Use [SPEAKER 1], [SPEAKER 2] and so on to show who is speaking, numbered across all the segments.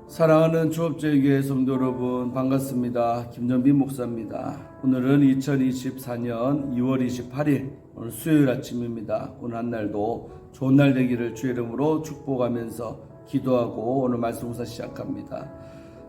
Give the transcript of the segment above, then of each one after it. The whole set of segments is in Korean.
[SPEAKER 1] 사랑하는 주업제교회 성도 여러분, 반갑습니다. 김정빈 목사입니다. 오늘은 2024년 2월 28일 오늘 수요일 아침입니다. 오늘 한 날도 좋은 날 되기를 주의 이름으로 축복하면서 기도하고 오늘 말씀 묵상 시작합니다.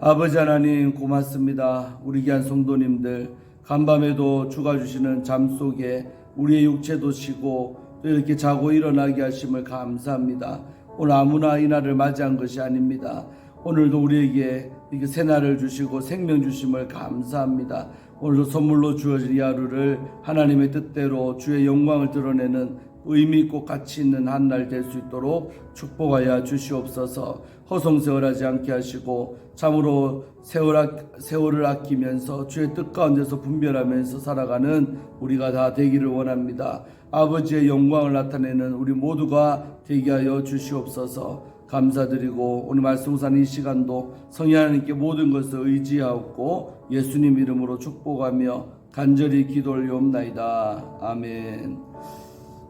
[SPEAKER 1] 아버지 하나님 고맙습니다. 우리 귀한 성도님들 간밤에도 주가 주시는 잠 속에 우리의 육체도 쉬고 또 이렇게 자고 일어나게 하심을 감사합니다. 오늘 아무나 이 날을 맞이한 것이 아닙니다. 오늘도 우리에게 이렇게 새날을 주시고 생명 주심을 감사합니다. 오늘도 선물로 주어진 이 하루를 하나님의 뜻대로 주의 영광을 드러내는 의미 있고 가치 있는 한 날 될 수 있도록 축복하여 주시옵소서. 허송세월하지 않게 하시고 참으로 세월을 아끼면서 주의 뜻 가운데서 분별하면서 살아가는 우리가 다 되기를 원합니다. 아버지의 영광을 나타내는 우리 모두가 되게 하여 주시옵소서. 감사드리고 오늘 말씀 묵상 이 시간도 성령 하나님께 모든 것을 의지하고 예수님 이름으로 축복하며 간절히 기도 올리옵나이다. 아멘.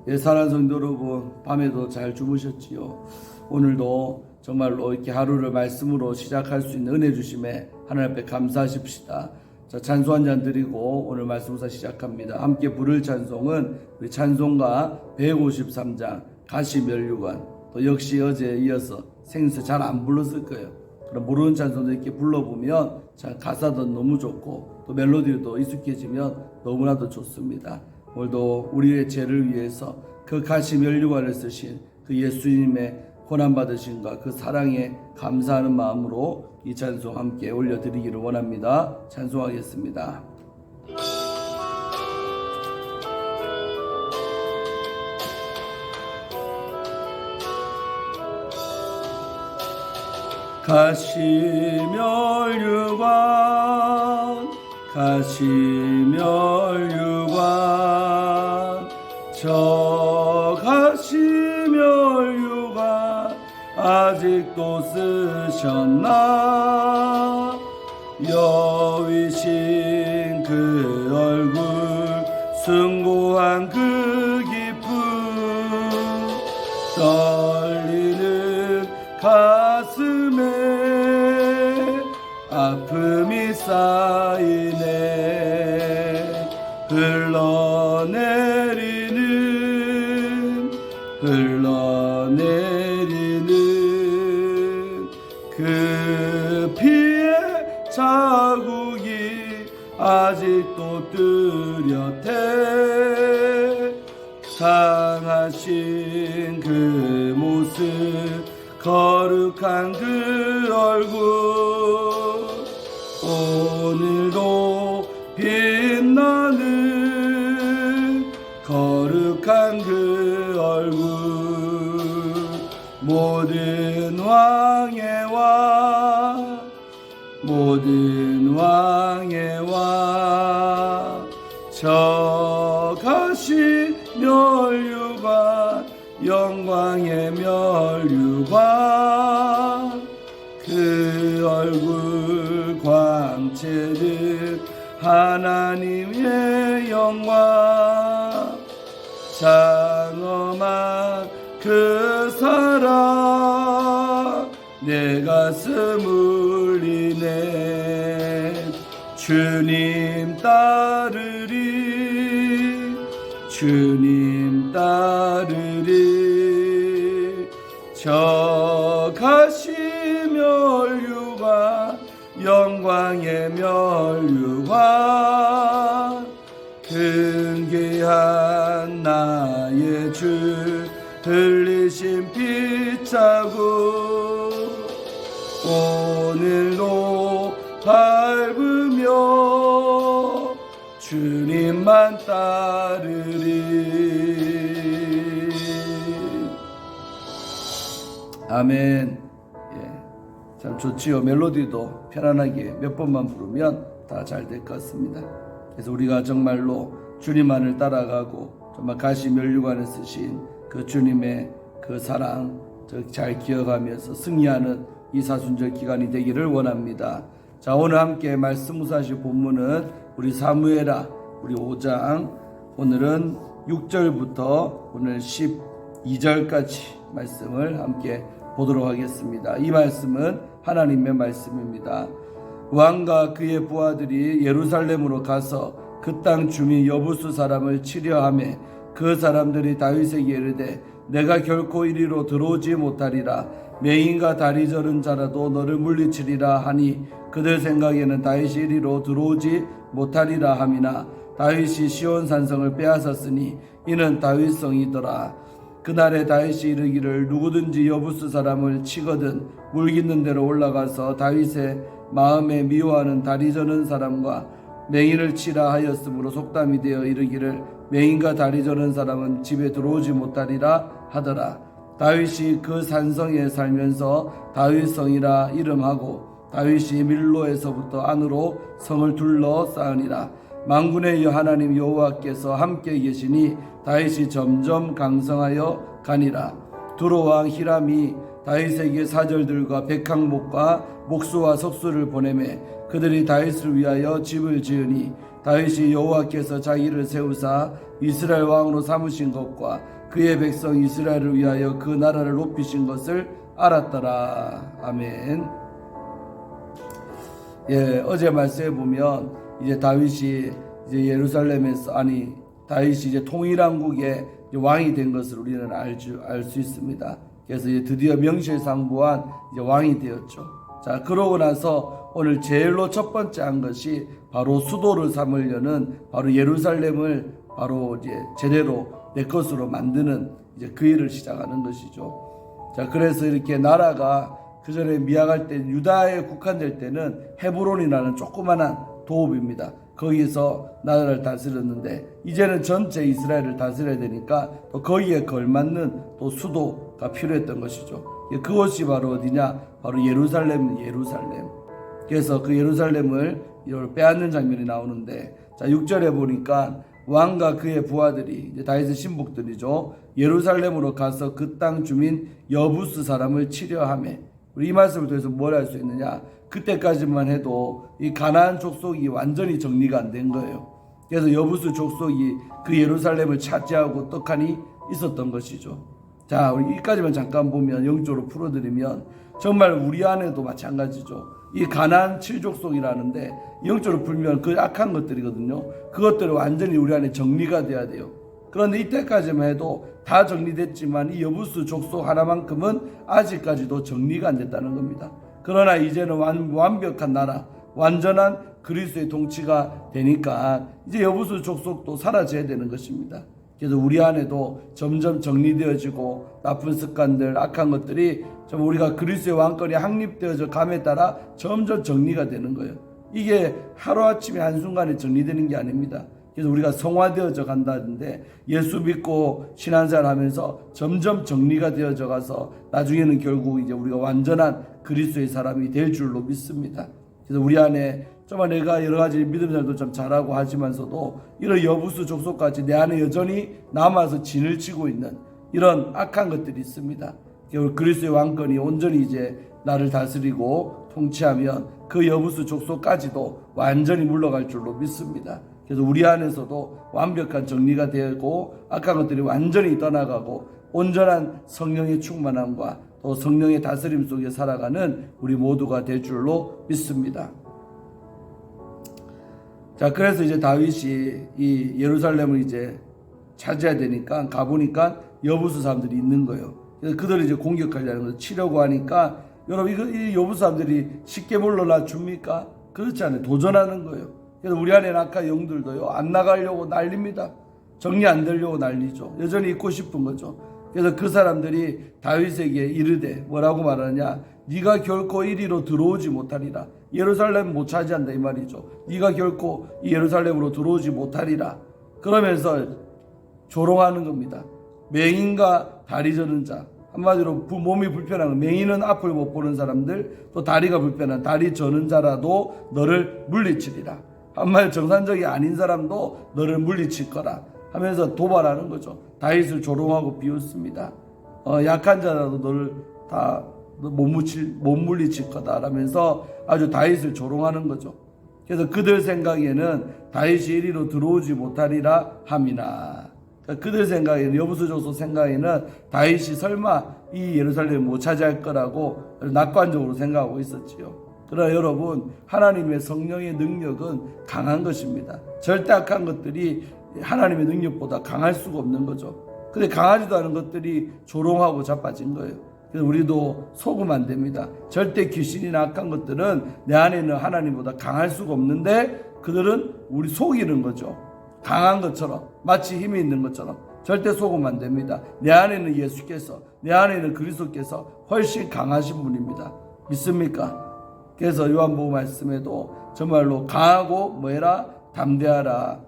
[SPEAKER 1] 예, 사랑하는 성도 여러분, 밤에도 잘 주무셨지요? 오늘도 정말로 이렇게 하루를 말씀으로 시작할 수 있는 은혜 주심에 하나님 앞에 감사하십시다. 자, 찬송 한 잔 드리고 오늘 말씀 묵상 시작합니다. 함께 부를 찬송은 우리 찬송가 153장 가시면류관. 또 역시 어제에 이어서 생수 잘 안 불렀을 거예요. 그럼 모르는 찬송도 이렇게 불러보면 참 가사도 너무 좋고 또 멜로디도 익숙해지면 너무나도 좋습니다. 오늘도 우리의 죄를 위해서 그 가시면류관을 쓰신 그 예수님의 고난받으심과 그 사랑에 감사하는 마음으로 이 찬송 함께 올려드리기를 원합니다. 찬송하겠습니다. 가시면류관 가시면류관 저 가시면류관 아직도 쓰셨나 여위신 그 얼굴 숭고한 그 기쁨 떨리는 가슴에 아픔이 쌓이네 흘러내리는 그 피의 자국이 아직도 뚜렷해 상하신 그 모습 거룩한 그 얼굴 오늘도 빛나는 거룩한 그 얼굴 모든 왕의 왕 저 가시면류관 영광의 면류관 그 얼굴 광채는 하나님의 영광 장엄한 그 사랑 내 가슴 울리네 주님 따르리 저 가시면류관 영광의 면류관 근귀한 나의 주 흘리신 핏자국 오늘도 밟으며 주님만 따르리 아멘. 예, 참 좋지요. 멜로디도 편안하게 몇 번만 부르면 다 잘 될 것 같습니다. 그래서 우리가 정말로 주님만을 따라가고 정말 가시 면류관에 쓰신 그 주님의 그 사랑 잘 기억하면서 승리하는 이 사순절 기간이 되기를 원합니다. 자, 오늘 함께 말씀 묵상하실 본문은 우리 사무엘하 우리 5장 오늘은 6절부터 오늘 12절까지 말씀을 함께 보도록 하겠습니다. 이 말씀은 하나님의 말씀입니다. 왕과 그의 부하들이 예루살렘으로 가서 그 땅 주민 여부수 사람을 치려하매 그 사람들이 다윗에게 이르되 내가 결코 이리로 들어오지 못하리라. 맹인과 다리 저른 자라도 너를 물리치리라 하니 그들 생각에는 다윗이 이리로 들어오지 못하리라 함이나 다윗이 시온 산성을 빼앗았으니 이는 다윗성이더라. 그날에 다윗이 이르기를 누구든지 여부스 사람을 치거든 물깃는 대로 올라가서 다윗의 마음에 미워하는 다리 저는 사람과 맹인을 치라 하였으므로 속담이 되어 이르기를 맹인과 다리 저는 사람은 집에 들어오지 못하리라 하더라. 다윗이 그 산성에 살면서 다윗성이라 이름하고 다윗이 밀로에서부터 안으로 성을 둘러싸으니라. 만군의 하나님 여호와께서 함께 계시니 다윗이 점점 강성하여 가니라. 두로왕 히람이 다윗에게 사절들과 백항목과 목수와 석수를 보내매 그들이 다윗을 위하여 집을 지으니 다윗이 여호와께서 자기를 세우사 이스라엘 왕으로 삼으신 것과 그의 백성 이스라엘을 위하여 그 나라를 높이신 것을 알았더라. 아멘. 예, 어제 말씀에 보면 이제 다윗이 이제 예루살렘에서 다윗이 이제 통일왕국의 왕이 된 것을 우리는 알 수 있습니다. 그래서 이제 드디어 명실상부한 이제 왕이 되었죠. 자, 그러고 나서 오늘 제일로 첫 번째 한 것이 바로 수도를 삼으려는 바로 예루살렘을 바로 이제 제대로 내 것으로 만드는 이제 그 일을 시작하는 것이죠. 자, 그래서 이렇게 나라가 그 전에 미약할 때 유다에 국한될 때는 헤브론이라는 조그만한 도읍입니다. 거기서 나라를 다스렸는데 이제는 전체 이스라엘을 다스려야 되니까 또 거기에 걸맞는 또 수도가 필요했던 것이죠. 그것이 바로 어디냐? 바로 예루살렘. 그래서 그 예루살렘을 빼앗는 장면이 나오는데, 자 6절에 보니까 왕과 그의 부하들이 이제 다윗의 신복들이죠. 예루살렘으로 가서 그 땅 주민 여부스 사람을 치려하며, 우리 이 말씀을 통해서 뭘 할 수 있느냐? 그때까지만 해도 이 가나안 족속이 완전히 정리가 안 된 거예요. 그래서 여부스 족속이 그 예루살렘을 차지하고 떡하니 있었던 것이죠. 자, 우리 이까지만 잠깐 보면 영적으로 풀어드리면 정말 우리 안에도 마찬가지죠. 이 가나안 7족속이라는데 영적으로 풀면 그 악한 것들이거든요. 그것들이 완전히 우리 안에 정리가 돼야 돼요. 그런데 이때까지만 해도 다 정리됐지만 이 여부스 족속 하나만큼은 아직까지도 정리가 안 됐다는 겁니다. 그러나 이제는 완벽한 나라, 완전한 그리스도의 통치가 되니까 이제 여부스 족속도 사라져야 되는 것입니다. 그래서 우리 안에도 점점 정리되어지고 나쁜 습관들, 악한 것들이 좀 우리가 그리스도의 왕권이 확립되어져 감에 따라 점점 정리가 되는 거예요. 이게 하루아침에 한순간에 정리되는 게 아닙니다. 그래서 우리가 성화되어져 간다는데 예수 믿고 신앙생활 하면서 점점 정리가 되어져 가서 나중에는 결국 이제 우리가 완전한 그리스도의 사람이 될 줄로 믿습니다. 그래서 우리 안에 정말 내가 여러 가지 믿음생활도 좀 잘하고 하지만서도 이런 여부수 족속까지 내 안에 여전히 남아서 진을 치고 있는 이런 악한 것들이 있습니다. 그리스도의 왕권이 온전히 이제 나를 다스리고 통치하면 그 여부수 족속까지도 완전히 물러갈 줄로 믿습니다. 그래서 우리 안에서도 완벽한 정리가 되고 악한 것들이 완전히 떠나가고 온전한 성령의 충만함과 또 성령의 다스림 속에 살아가는 우리 모두가 될 줄로 믿습니다. 자, 그래서 이제 다윗이 이 예루살렘을 이제 차지해야 되니까 가보니까 여부수 사람들이 있는 거예요. 그래서 그들을 이제 공격하려는 거예요. 치려고 하니까 여러분 이 여부수 사람들이 쉽게 물러나 줍니까? 그렇지 않아요. 도전하는 거예요. 그래서 우리 안에 악한 영들도요 안 나가려고 난립니다. 정리 안 되려고 난리죠. 여전히 있고 싶은 거죠. 그래서 그 사람들이 다윗에게 이르되 뭐라고 말하냐? 네가 결코 이리로 들어오지 못하리라. 예루살렘 못 차지한다 이 말이죠. 네가 결코 이 예루살렘으로 들어오지 못하리라. 그러면서 조롱하는 겁니다. 맹인과 다리 저는 자, 한마디로 몸이 불편한 맹인은 앞을 못 보는 사람들, 또 다리가 불편한 다리 저는 자라도 너를 물리치리라. 한마디로 정상적이 아닌 사람도 너를 물리칠 거라 하면서 도발하는 거죠. 다윗을 조롱하고 비웃습니다. 약한 자라도 너를 다 못 물리칠 거다 라면서 아주 다윗을 조롱하는 거죠. 그래서 그들 생각에는 다윗이 이리로 들어오지 못하리라 함이나, 그러니까 그들 생각에는, 여부수족속 생각에는 다윗이 설마 이 예루살렘을 못 차지할 거라고 낙관적으로 생각하고 있었지요. 그러나 여러분, 하나님의 성령의 능력은 강한 것입니다. 절대 악한 것들이 하나님의 능력보다 강할 수가 없는 거죠. 근데 강하지도 않은 것들이 조롱하고 자빠진 거예요. 그래서 우리도 속으면 안 됩니다. 절대 귀신이나 악한 것들은 내 안에 있는 하나님보다 강할 수가 없는데 그들은 우리 속이는 거죠. 강한 것처럼, 마치 힘이 있는 것처럼. 절대 속으면 안 됩니다. 내 안에 있는 예수께서, 내 안에 있는 그리스도께서 훨씬 강하신 분입니다. 믿습니까? 그래서 요한복음 말씀에도 정말로 강하고 뭐해라? 담대하라.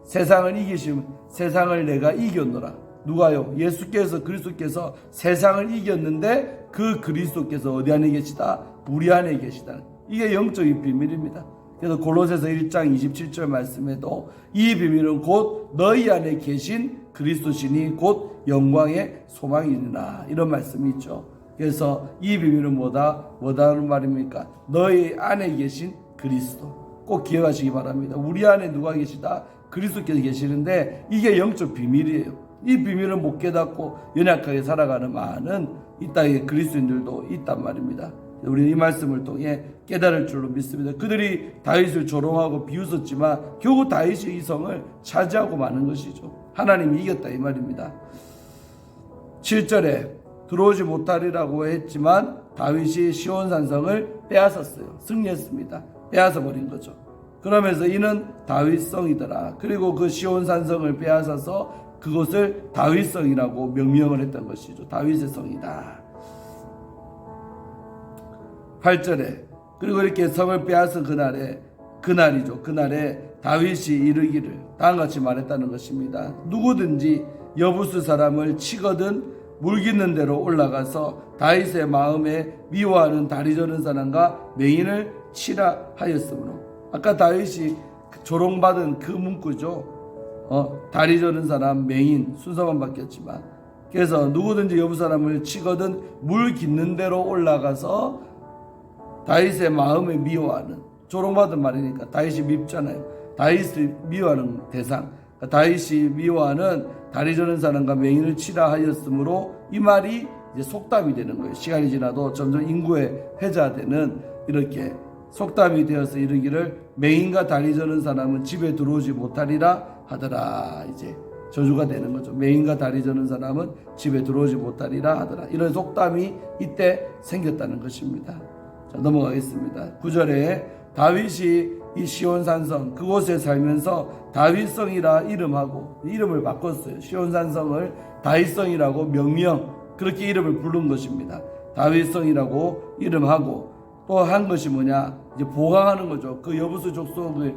[SPEAKER 1] 세상을 이기시면 세상을 내가 이겼노라. 누가요? 예수께서, 그리스도께서 세상을 이겼는데 그 그리스도께서 어디 안에 계시다? 우리 안에 계시다. 이게 영적인 비밀입니다. 그래서 골로새서 1장 27절 말씀에도 이 비밀은 곧 너희 안에 계신 그리스도시니 곧 영광의 소망이니라, 이런 말씀이 있죠. 그래서 이 비밀은 뭐다는 말입니까? 너희 안에 계신 그리스도. 꼭 기억하시기 바랍니다. 우리 안에 누가 계시다? 그리스도께서 계시는데 이게 영적 비밀이에요. 이 비밀을 못 깨닫고 연약하게 살아가는 많은 이 땅의 그리스도인들도 있단 말입니다. 우리는 이 말씀을 통해 깨달을 줄로 믿습니다. 그들이 다윗을 조롱하고 비웃었지만 결국 다윗이 이 성을 차지하고 마는 것이죠. 하나님이 이겼다 이 말입니다. 7절에 들어오지 못하리라고 했지만 다윗이 시온산성을 빼앗았어요. 승리했습니다. 빼앗아 버린 거죠. 그러면서 이는 다윗성이더라. 그리고 그 시온산성을 빼앗아서 그것을 다윗성이라고 명명을 했던 것이죠. 다윗의 성이다. 8절에 그리고 이렇게 성을 빼앗은 그날에 다윗이 이르기를 다음과 같이 말했다는 것입니다. 누구든지 여부수 사람을 치거든 물깃는 대로 올라가서 다윗의 마음에 미워하는 다리 저는 사람과 맹인을 치라 하였으므로. 아까 다윗이 조롱받은 그 문구죠. 다리 저는 사람, 맹인 순서만 바뀌었지만, 그래서 누구든지 여부 사람을 치거든 물 깃는 대로 올라가서 다윗의 마음에 미워하는, 조롱받은 말이니까 다윗이 밉잖아요. 다윗을 미워하는 대상, 다윗이 미워하는 다리 저는 사람과 맹인을 치라 하였으므로, 이 말이 이제 속담이 되는 거예요. 시간이 지나도 점점 인구의 회자되는, 이렇게 속담이 되어서 이르기를 맹인과 다리 저는 사람은 집에 들어오지 못하리라 하더라. 이제 저주가 되는 거죠. 맹인과 다리 저는 사람은 집에 들어오지 못하리라 하더라. 이런 속담이 이때 생겼다는 것입니다. 자, 넘어가겠습니다. 9절에 다윗이 이 시온산성 그곳에 살면서 다윗성이라 이름하고, 이름을 바꿨어요. 시온산성을 다윗성이라고 명명, 그렇게 이름을 부른 것입니다. 다윗성이라고 이름하고, 또 한 것이 뭐냐, 이제 보강하는 거죠. 그 여부수 족속을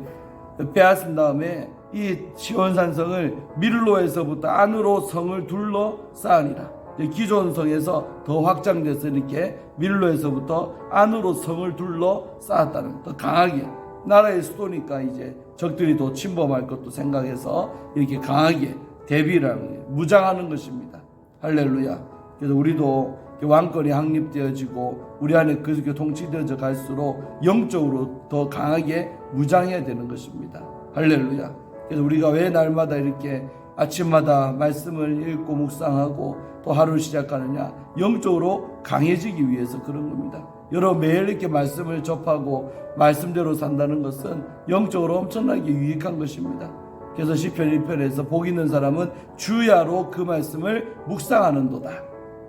[SPEAKER 1] 빼앗은 다음에 이 시온산성을 밀로에서부터 안으로 성을 둘러 쌓으니라. 기존 성에서 더 확장돼서 이렇게 밀로에서부터 안으로 성을 둘러 쌓았다는, 더 강하게, 나라의 수도니까 이제 적들이 더 침범할 것도 생각해서 이렇게 강하게 대비라는 거예요. 무장하는 것입니다. 할렐루야. 그래서 우리도 왕권이 확립되어지고 우리 안에 그렇게 통치되어져 갈수록 영적으로 더 강하게 무장해야 되는 것입니다. 할렐루야. 그래서 우리가 왜 날마다 이렇게 아침마다 말씀을 읽고 묵상하고 또 하루를 시작하느냐, 영적으로 강해지기 위해서 그런 겁니다. 여러분, 매일 이렇게 말씀을 접하고 말씀대로 산다는 것은 영적으로 엄청나게 유익한 것입니다. 그래서 시편 1편에서 복 있는 사람은 주야로 그 말씀을 묵상하는도다.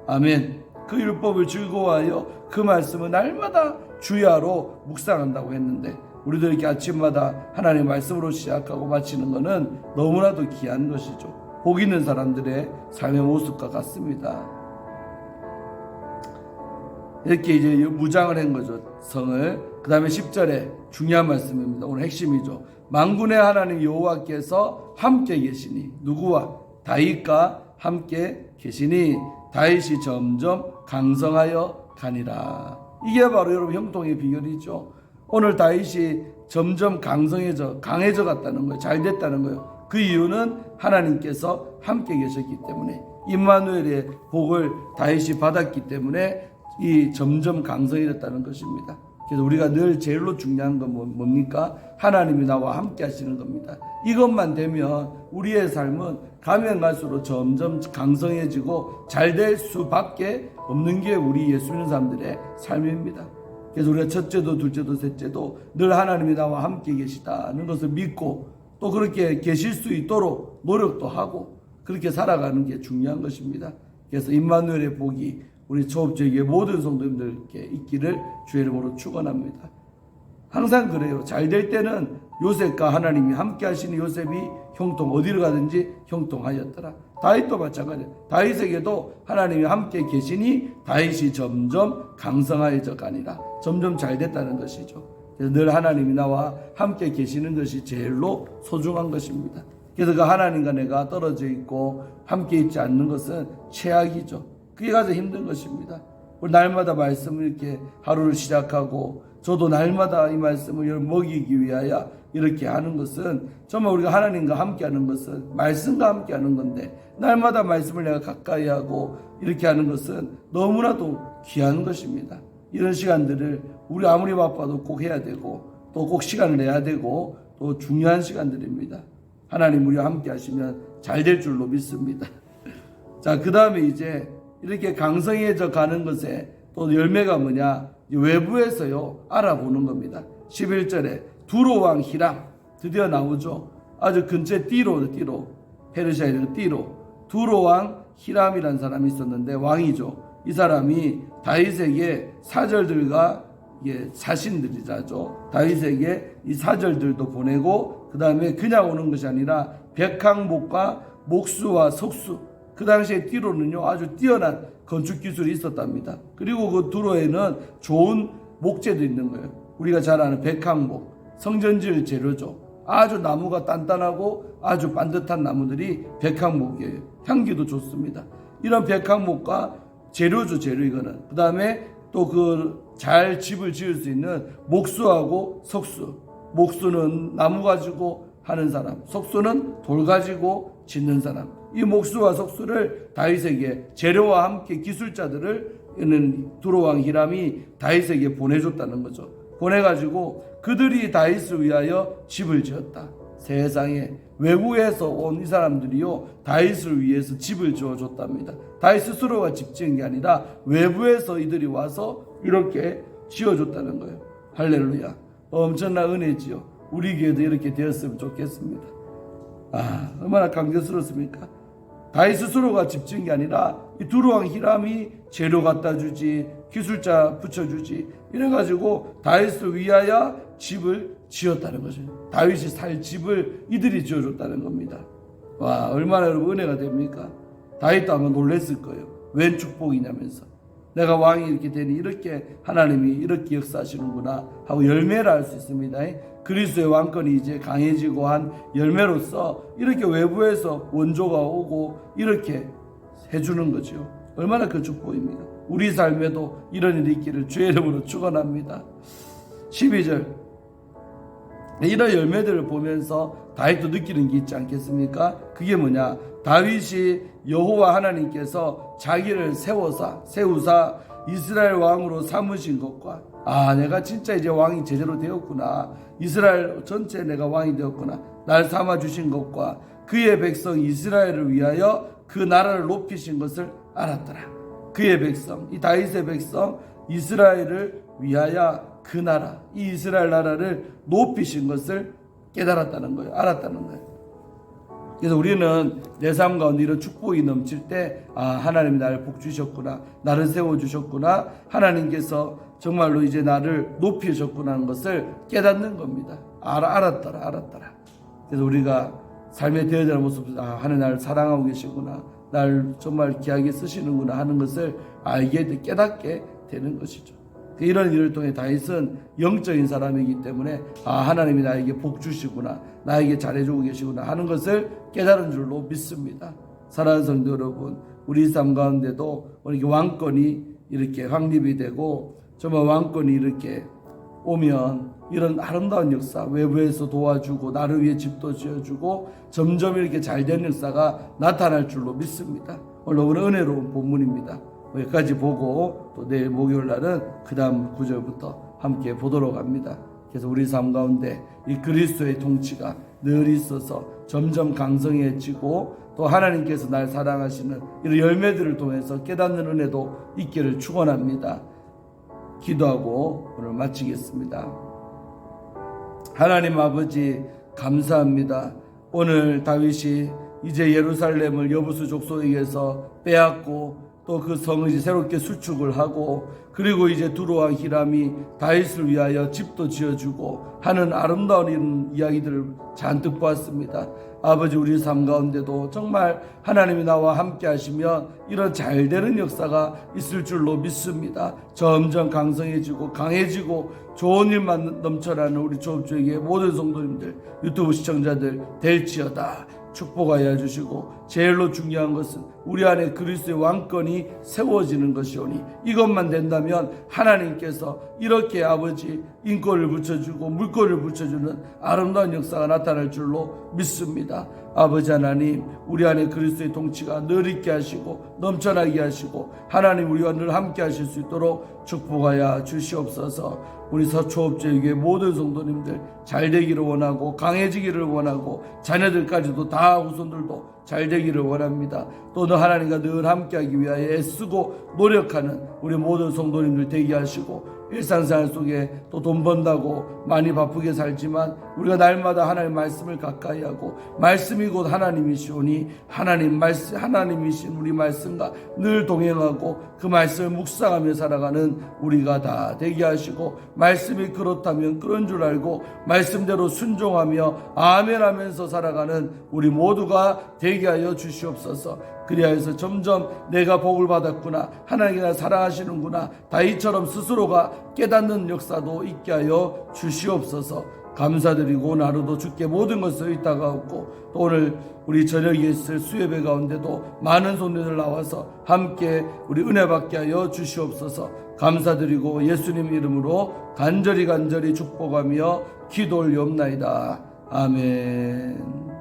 [SPEAKER 1] 아멘. 그 율법을 즐거워하여 그 말씀을 날마다 주야로 묵상한다고 했는데, 우리도 이렇게 아침마다 하나님의 말씀으로 시작하고 마치는 것은 너무나도 귀한 것이죠. 복 있는 사람들의 삶의 모습과 같습니다. 이렇게 이제 무장을 한 거죠, 성을. 그 다음에 10절에 중요한 말씀입니다. 오늘 핵심이죠. 만군의 하나님 여호와께서 함께 계시니, 누구와? 다윗과 함께 계시니 다윗이 점점 강성하여 가니라. 이게 바로 여러분 형통의 비결이죠. 오늘 다윗이 점점 강성해져 강해져 갔다는 거예요. 잘 됐다는 거예요. 그 이유는 하나님께서 함께 계셨기 때문에, 임마누엘의 복을 다윗이 받았기 때문에 이 점점 강성해졌다는 것입니다. 그래서 우리가 늘 제일로 중요한 건 뭡니까? 하나님이 나와 함께 하시는 겁니다. 이것만 되면 우리의 삶은 가면 갈수록 점점 강성해지고 잘 될 수밖에 없는 게 우리 예수 믿는 사람들의 삶입니다. 그래서 우리가 첫째도 둘째도 셋째도 늘 하나님이 나와 함께 계시다는 것을 믿고 또 그렇게 계실 수 있도록 노력도 하고 그렇게 살아가는 게 중요한 것입니다. 그래서 임마누엘의 복이 우리 초업지역의 모든 성도님들께 있기를 주의 이름으로 축원합니다. 항상 그래요. 잘 될 때는 요셉과 하나님이 함께 하시는 요셉이 형통, 어디를 가든지 형통하였더라. 다윗도 마찬가지예요. 다윗에게도 하나님이 함께 계시니 다윗이 점점 강성하여져 가니라. 점점 잘 됐다는 것이죠. 그래서 늘 하나님이 나와 함께 계시는 것이 제일로 소중한 것입니다. 그래서 그 하나님과 내가 떨어져 있고 함께 있지 않는 것은 최악이죠. 그게 가장 힘든 것입니다. 우리 날마다 말씀을 이렇게 하루를 시작하고 저도 날마다 이 말씀을 먹이기 위하여 이렇게 하는 것은 정말 우리가 하나님과 함께 하는 것은 말씀과 함께 하는 건데, 날마다 말씀을 내가 가까이 하고 이렇게 하는 것은 너무나도 귀한 것입니다. 이런 시간들을 우리 아무리 바빠도 꼭 해야 되고 또 꼭 시간을 내야 되고 또 중요한 시간들입니다. 하나님 우리와 함께 하시면 잘 될 줄로 믿습니다. 자, 그 다음에 이제 이렇게 강성해져 가는 것에 또 열매가 뭐냐? 외부에서요 알아보는 겁니다. 11절에 두로왕 히람 드디어 나오죠. 아주 근처에 띠로 페르시아의 띠로 두로왕 히람이라는 사람이 있었는데 왕이죠. 이 사람이 다윗에게 사절들과 사신들이죠. 다윗에게 이 사절들도 보내고 그 다음에 그냥 오는 것이 아니라 백항목과 목수와 석수, 그 당시에 띠로는요 아주 뛰어난 건축 기술이 있었답니다. 그리고 그 두로에는 좋은 목재도 있는 거예요. 우리가 잘 아는 백항목, 성전질 재료죠. 아주 나무가 단단하고 아주 반듯한 나무들이 백항목이에요. 향기도 좋습니다. 이런 백항목과 재료죠, 재료 이거는. 그 다음에 또 그 잘 집을 지을 수 있는 목수하고 석수. 목수는 나무 가지고 하는 사람, 석수는 돌 가지고 짓는 사람. 이 목수와 석수를 다윗에게 재료와 함께 기술자들을 두로왕 히람이 다윗에게 보내줬다는 거죠. 보내가지고 그들이 다윗을 위하여 집을 지었다. 세상에 외국에서 온 이 사람들이요 다윗을 위해서 집을 지어줬답니다. 다윗 스스로가 집 지은 게 아니라 외부에서 이들이 와서 이렇게 지어줬다는 거예요. 할렐루야. 엄청난 은혜지요. 우리 교회도 이렇게 되었으면 좋겠습니다. 얼마나 감격스럽습니까? 다윗 스스로가 집 지은 게 아니라 이 두루왕 히람이 재료 갖다 주지, 기술자 붙여주지, 이래가지고 다윗을 위하여 집을 지었다는 거죠. 다윗이 살 집을 이들이 지어줬다는 겁니다. 와, 얼마나 여러분 은혜가 됩니까? 다윗도 아마 놀랬을 거예요. 웬 축복이냐면서. 내가 왕이 이렇게 되니 이렇게 하나님이 이렇게 역사하시는구나 하고 열매를 알 수 있습니다. 그리스도의 왕권이 이제 강해지고 한 열매로서 이렇게 외부에서 원조가 오고 이렇게 해주는 거죠. 얼마나 큰 축복입니다. 우리 삶에도 이런 일이 있기를 주의 이름으로 축원합니다. 12절, 이런 열매들을 보면서 다윗도 느끼는 게 있지 않겠습니까? 그게 뭐냐? 다윗이 여호와 하나님께서 자기를 세우사 이스라엘 왕으로 삼으신 것과, 내가 진짜 이제 왕이 제대로 되었구나, 이스라엘 전체에 내가 왕이 되었구나, 날 삼아주신 것과 그의 백성 이스라엘을 위하여 그 나라를 높이신 것을 알았더라. 그의 백성, 이 다윗의 백성 이스라엘을 위하여 그 나라, 이 이스라엘 나라를 높이신 것을 깨달았다는 거예요. 알았다는 거예요. 그래서 우리는 내 삶 가운데 이런 축복이 넘칠 때 하나님이 나를 복 주셨구나, 나를 세워주셨구나, 하나님께서 정말로 이제 나를 높이셨구나 하는 것을 깨닫는 겁니다. 알았더라. 그래서 우리가 삶의 되어지는 모습에서 하나님 나를 사랑하고 계시구나, 나를 정말 귀하게 쓰시는구나 하는 것을 알게 깨닫게 되는 것이죠. 이런 일을 통해 다윗은 영적인 사람이기 때문에 하나님이 나에게 복 주시구나, 나에게 잘해주고 계시구나 하는 것을 깨달은 줄로 믿습니다. 사랑하는 성도 여러분, 우리 삶 가운데도 이렇게 왕권이 이렇게 확립이 되고 정말 왕권이 이렇게 오면 이런 아름다운 역사, 외부에서 도와주고 나를 위해 집도 지어주고 점점 이렇게 잘된 역사가 나타날 줄로 믿습니다. 오늘 너무나 은혜로운 본문입니다. 여기까지 보고 또 내일 목요일 날은 그 다음 구절부터 함께 보도록 합니다. 그래서 우리 삶 가운데 이 그리스도의 통치가 늘 있어서 점점 강성해지고 또 하나님께서 날 사랑하시는 이런 열매들을 통해서 깨닫는 은혜도 있기를 축원합니다. 기도하고 오늘 마치겠습니다. 하나님 아버지 감사합니다. 오늘 다윗이 이제 예루살렘을 여부수 족속에게서 빼앗고 또 그 성을 이제 새롭게 수축을 하고 그리고 이제 두로와 히람이 다윗을 위하여 집도 지어주고 하는 아름다운 이런 이야기들을 잔뜩 보았습니다. 아버지 우리 삶 가운데도 정말 하나님이 나와 함께 하시면 이런 잘되는 역사가 있을 줄로 믿습니다. 점점 강성해지고 강해지고 좋은 일만 넘쳐나는 우리 조업주에게 모든 성도님들 유튜브 시청자들 될지어다. 축복하여 주시고 제일로 중요한 것은 우리 안에 그리스도의 왕권이 세워지는 것이오니 이것만 된다면 하나님께서 이렇게 아버지 인권을 붙여주고 물권을 붙여주는 아름다운 역사가 나타날 줄로 믿습니다. 아버지 하나님 우리 안에 그리스도의 통치가 늘 있게 하시고 넘쳐나게 하시고 하나님 우리와 늘 함께 하실 수 있도록 축복하여 주시옵소서. 우리 서초업제에게 모든 성도님들 잘 되기를 원하고 강해지기를 원하고 자녀들까지도 다 후손들도 잘 되기를 원합니다. 또 하나님과 늘 함께하기 위하여 애쓰고 노력하는 우리 모든 성도님들 되게 하시고 일상생활 속에 또 돈 번다고 많이 바쁘게 살지만 우리가 날마다 하나님의 말씀을 가까이 하고 말씀이 곧 하나님이시오니 하나님이신 우리 말씀과 늘 동행하고 그 말씀을 묵상하며 살아가는 우리가 다 되게 하시고 말씀이 그렇다면 그런 줄 알고 말씀대로 순종하며 아멘하면서 살아가는 우리 모두가 되게 하여 주시옵소서. 그리하여서 점점 내가 복을 받았구나 하나님이 나 사랑하시는구나 다윗처럼 스스로가 깨닫는 역사도 있게 하여 주시옵소서. 감사드리고 오늘 하루도 주께 모든 것을 의탁하옵고 또 오늘 우리 저녁에 있을 수예배 가운데도 많은 손님들 나와서 함께 우리 은혜 받게 하여 주시옵소서. 감사드리고 예수님 이름으로 간절히 축복하며 기도 올리옵나이다. 아멘.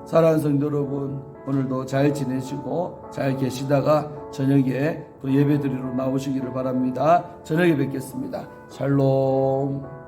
[SPEAKER 1] 사랑하는 성도 여러분 오늘도 잘 지내시고 잘 계시다가 저녁에 또 예배드리러 나오시기를 바랍니다. 저녁에 뵙겠습니다. 샬롬.